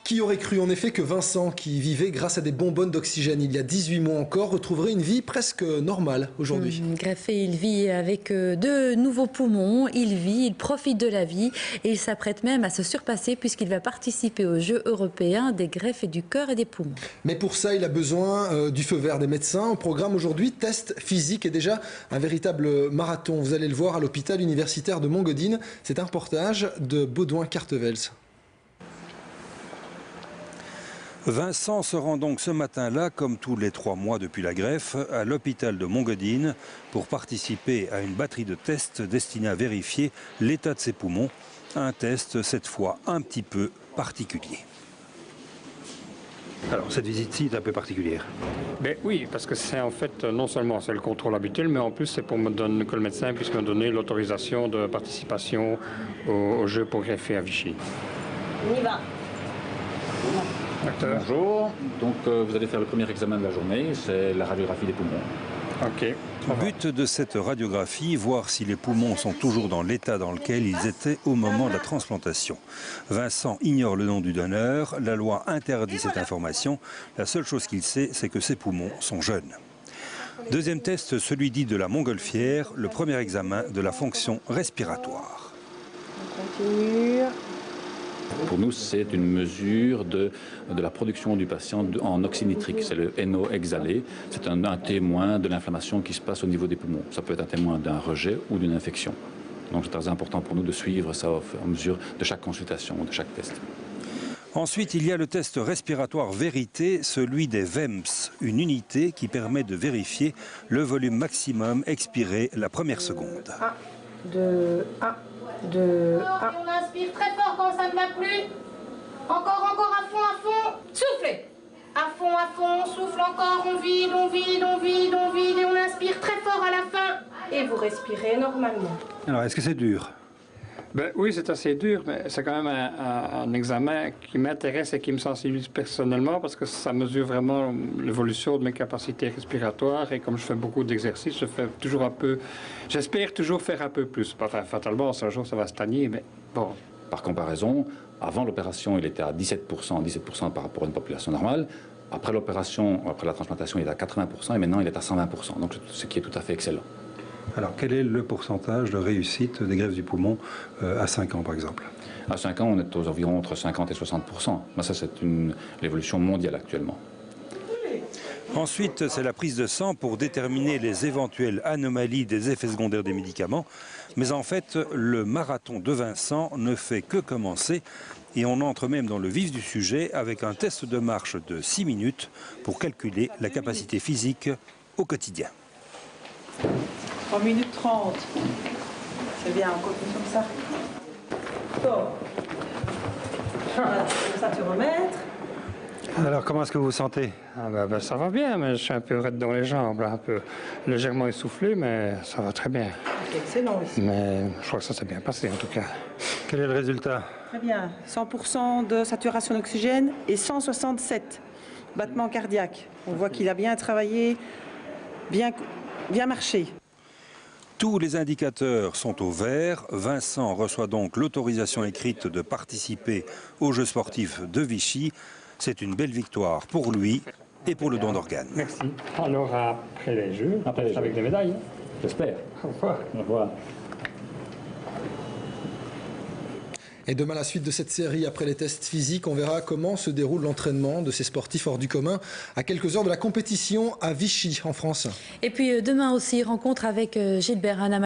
Qui aurait cru en effet que Vincent, qui vivait grâce à des bonbonnes d'oxygène il y a 18 mois encore, retrouverait une vie presque normale aujourd'hui. Greffé, il vit avec de nouveaux poumons, il profite de la vie et il s'apprête même à se surpasser puisqu'il va participer aux Jeux européens des greffes et du cœur et des poumons. Mais pour ça, il a besoin du feu vert des médecins. Au programme aujourd'hui, test physique et déjà un véritable marathon. Vous allez le voir à l'hôpital universitaire de Montgodine. C'est un reportage de Baudouin Cartevels. Vincent se rend donc ce matin-là, comme tous les 3 mois depuis la greffe, à l'hôpital de Montgodine pour participer à une batterie de tests destinés à vérifier l'état de ses poumons. Un test, cette fois, un petit peu particulier. Alors, cette visite-ci est un peu particulière. Ben oui, parce que c'est en fait, non seulement c'est le contrôle habituel, mais en plus c'est pour que le médecin puisse me donner l'autorisation de participation au jeu pour greffer à Vichy. On y va. Docteur. Bonjour, donc vous allez faire le premier examen de la journée, c'est la radiographie des poumons. Ok. But de cette radiographie, voir si les poumons sont toujours dans l'état dans lequel ils étaient au moment de la transplantation. Vincent ignore le nom du donneur, la loi interdit cette information. La seule chose qu'il sait, c'est que ses poumons sont jeunes. Deuxième test, celui dit de la montgolfière, le premier examen de la fonction respiratoire. On continue. Pour nous, c'est une mesure de la production du patient en oxyde nitrique. C'est le NO exhalé. C'est un témoin de l'inflammation qui se passe au niveau des poumons. Ça peut être un témoin d'un rejet ou d'une infection. Donc c'est très important pour nous de suivre ça au fur et à mesure de chaque consultation, de chaque test. Ensuite, il y a le test respiratoire vérité, celui des VEMS, une unité qui permet de vérifier le volume maximum expiré la première seconde. 1, 2, 1. 2, 1. On inspire très fort quand ça ne va plus. Encore, à fond. Soufflez. À fond, souffle encore, on vide, et on inspire très fort à la fin. Et vous respirez normalement. Alors, est-ce que c'est dur ? Ben oui, c'est assez dur, mais c'est quand même un examen qui m'intéresse et qui me sensibilise personnellement parce que ça mesure vraiment l'évolution de mes capacités respiratoires et comme je fais beaucoup d'exercices, j'espère toujours faire un peu plus. Enfin, fatalement, un jour ça va stagner, mais bon. Par comparaison, avant l'opération, il était à 17% par rapport à une population normale. Après l'opération, après la transplantation, il est à 80% et maintenant il est à 120%, donc ce qui est tout à fait excellent. Alors, quel est le pourcentage de réussite des greffes du poumon à 5 ans, par exemple? À 5 ans, on est aux environs entre 50 et 60%. Mais ça, c'est l'évolution mondiale actuellement. Ensuite, c'est la prise de sang pour déterminer les éventuelles anomalies des effets secondaires des médicaments. Mais en fait, le marathon de Vincent ne fait que commencer. Et on entre même dans le vif du sujet avec un test de marche de 6 minutes pour calculer la capacité physique au quotidien. 3 minutes 30. C'est bien, on continue comme ça. Bon. Voilà, comme ça, tu remettre. Alors, comment est-ce que vous vous sentez? Ça va bien, mais je suis un peu raide dans les jambes, là, un peu légèrement essoufflé, mais ça va très bien. C'est excellent ici. Mais je crois que ça s'est bien passé, en tout cas. Quel est le résultat? Très bien. 100% de saturation d'oxygène et 167 battements cardiaques. On voit qu'il a bien travaillé, bien marché. Tous les indicateurs sont au vert. Vincent reçoit donc l'autorisation écrite de participer aux Jeux sportifs de Vichy. C'est une belle victoire pour lui et pour le don d'organes. Merci. Alors après les Jeux, avec des médailles. J'espère. Au revoir. Au revoir. Et demain, la suite de cette série, après les tests physiques, on verra comment se déroule l'entraînement de ces sportifs hors du commun à quelques heures de la compétition à Vichy, en France. Et puis demain aussi, rencontre avec Gilbert Hanama.